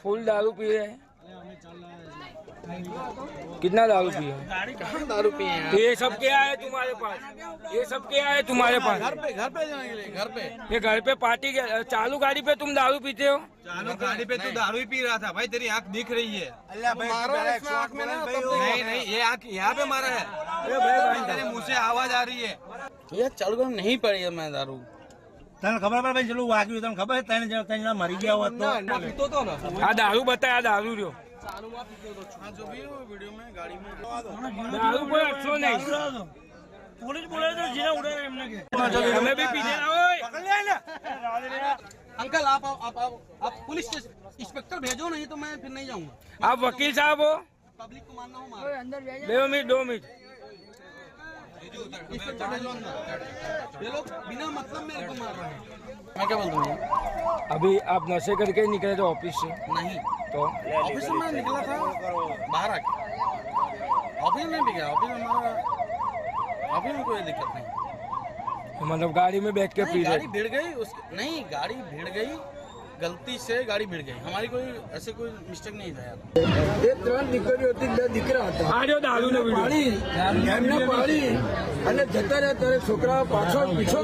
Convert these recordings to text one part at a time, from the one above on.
Full दारू P रहे हैं। कितना दारू पिए? दारू पिए हैं। तो ये सब क्या है तुम्हारे पास? ये सब क्या है तुम्हारे पास? घर पे जाने के लिए घर पे। ये घर पे पार्टी के चालू गाड़ी पे तुम दारू पीते हो? चालू गाड़ी पे तू दारू ही पी रहा था भाई, तेरी आंख दिख रही है। नहीं ये आंख यहाँ पे मारा है। तेरे मुँह से आवाज आ रही है। ये चालू गाड़ी नहीं पड़ी है मैं दारू। તને ખબર પડે ભાઈ ચલું વાગ્યું તને ખબર ત્રણ જણા મરી ગયા હોત તો पीतो तो ना आ दारू बताया दारू जो जो भी हो वीडियो में गाड़ी में दारू कोई अच्छो नहीं। પોલીસ બોલાવે તો જીરા ઉડે એમને કે हमें भी पीने ना ओए। अंकल आप पुलिस इंस्पेक्टर भेजो, नहीं तो मैं फिर नहीं जाऊंगा। आप वकील साहब हो? पब्लिक को मानना हो मारो। 2 मिनट इंस्पेक्टर भेजो अंदर। ये लोग बिना मतलब मेरे को मार रहे हैं। मैं क्या बोल रहा हूँ? अभी आप नशे करके निकले थे ऑफिस से? नहीं, तो ऑफिस से मैं निकला था बाहर आके। ऑफिस में भी गया, ऑफिस में हमारा ऑफिस में कोई दिक्कत नहीं। मतलब गाड़ी में बैठ के पी गाड़ी रहे? भिड़ गई नहीं, गाड़ी भिड़ गई, गलती से गाड़ी भिड़ गई। हमारी कोई ऐसे कोई मिस्टेक नहीं था यार। એ ત્રણ દીકરીઓ હતી, 2 દીકરા હતા. आ जाओ दारू ने પાડી એમને પાડી અને જતા રહ્યા ત્યારે છોકરા પાછળ પીછો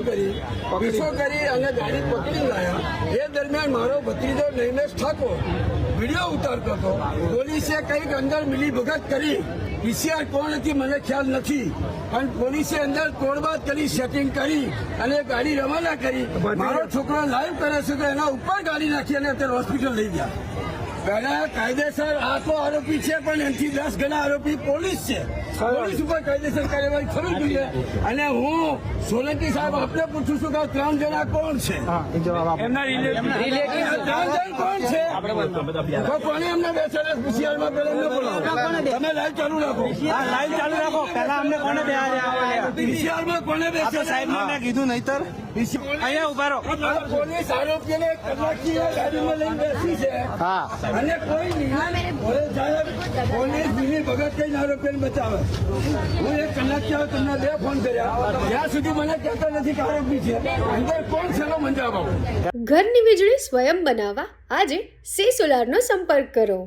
કરી અને ગાડી પકડી લાયા. એ દરમિયાન મારો ભત્રીજો નૈનેશ ઠાકોર વિડીયો ઉતારતો હતો. પોલીસે કંઈક અંદર મિલી ભગત કરી. પીસીઆર કોણ હતી મને ખ્યાલ નથી, પણ પોલીસે અંદર તોડબાદ કરી, સેટિંગ કરી અને ગાડી રવાના કરી. મારો છોકરો લાઈવ કરે છે તો એના ઉપર ગાડી નાખી અને અત્યારે હોસ્પિટલ લઈ ગયા. પહેલા કાયદેસર આ તો આરોપી છે, પણ એનાથી 10 ગણા આરોપી પોલીસ છે. પોલીસ ઉપર કાયદેસર કાર્યવાહી થવી જોઈએ. અને હું સોલંકી સાહેબ આપને પૂછું છું કે 3 જણા કોણ છે? એમના રિલેટિવ 3 જણ કોણ છે? તો કોને એમને બેસાડે પીસીઆરમાં પેલા એમને બોલાવો. તમે લાઈવ ચાલુ રાખો. હા લાઈવ ચાલુ રાખો. પહેલા અમને કોને બેહાડ્યા? પીસીઆરમાં કોને બેસાડે? સાહેબ મેં કીધું નહીતર અહીંયા ઉભા રહો. પોલીસ આરોપીને કલાકથી ગાડીમાં લઈને બેસી છે. હા અને કોઈ પોલીસ મિલી ભગત કઈ આરોપીને બચાવે. હું 1 કલાકથી હવે તમને 2 ફોન કર્યા, જ્યાં સુધી મને કહેતા નથી કે આરોપી છે. અંદર કોણ છે એનો મને જવાબ આપો. ઘરની વીજળી સ્વયં બનાવવા આજે સે સોલારનો સંપર્ક કરો.